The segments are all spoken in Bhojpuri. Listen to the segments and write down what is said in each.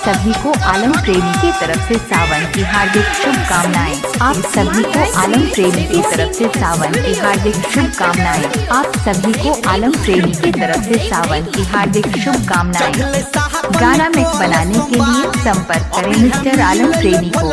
सभी को आलम प्रेमी की तरफ से सावन की हार्दिक शुभकामनाएं। आप सभी को आलम प्रेमी की तरफ से सावन की हार्दिक शुभकामनाएं। आप सभी को आलम प्रेमी की तरफ से सावन की हार्दिक शुभकामनाएं। गाना मिक्स बनाने के लिए संपर्क करें मिस्टर आलम प्रेमी को।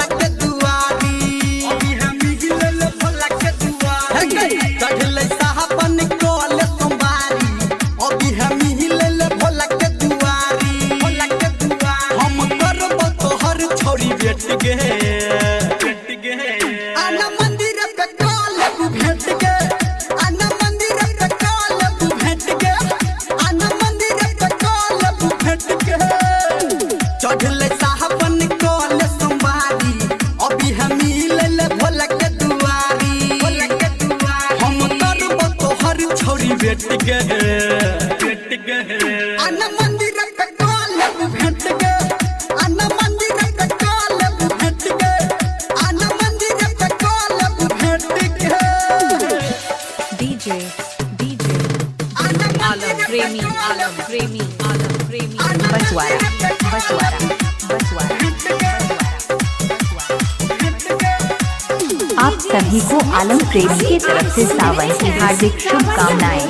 आप सभी को आलम प्रेमी की तरफ से सावन की हार्दिक शुभकामनाएं।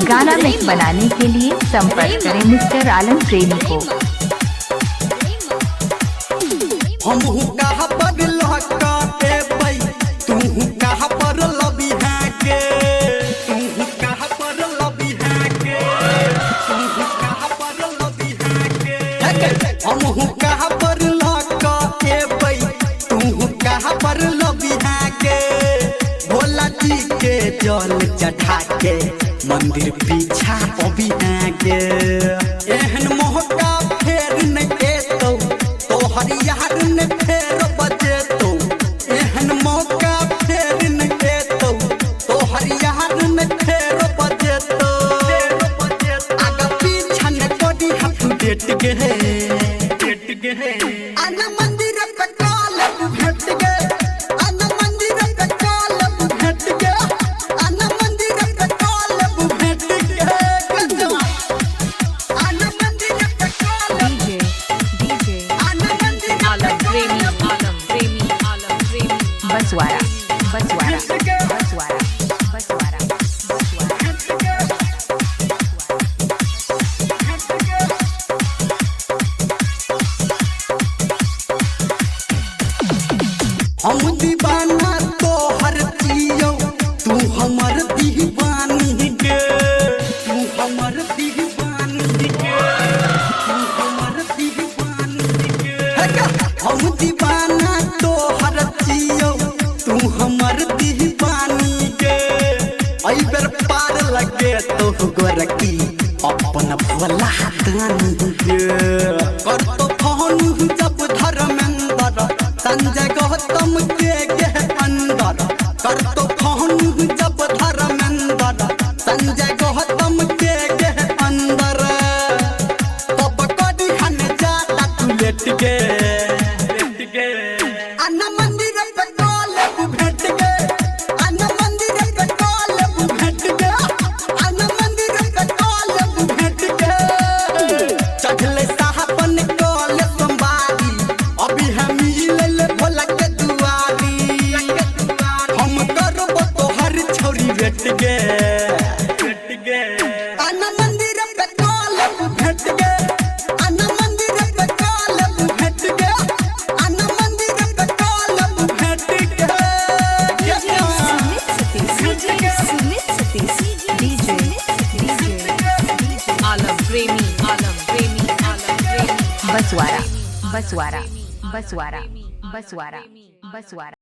गाना मिक्स बनाने के लिए संपर्क करें मिस्टर आलम प्रेमी को। जल चढ़ा के मंदिर पीछा अभी आगे एहन मौका फेर न एतौ तोहर यार न फेर बजेतौ। एहन मौका फेर न एतौ तोहर यार न फेर बजेतौ। आगा पीछा न कोडी हाथ डेट गे आना मंदिर पे काल भेट गे। हम दीवाना तोहर जियो तू हमर दीवानी गे। तू हमर दीवानी गे। तू हमर दीवानी गे। हम दीवाना तोहर जियो तू हमर दीवानी गे। आई बेर पार लगे तो गोरकी अपन भोला दानी गे। कर तो फोन जब धर्मेंद्र संजय गौतम के अंदर कर तो फोन जब धर्मेंद्र संजय गौतम के अंदर तब कदी हन जाता तू लेट गे। अन्ना मंदिर पे काल भेट गे। अन्ना मंदिर पे काल भेट गे। अन्ना मंदिर पे काल भेट गे। चढ़ले साहबन काल संवारी अभी हम भेट गे। अन्ना मंदिर पे काल भेट गे। अन्ना मंदिर पे काल भेट गे। अन्ना मंदिर पे काल भेट गे। आलम प्रेमी बसवारा बसवारा बसवारा बसवारा बसवारा।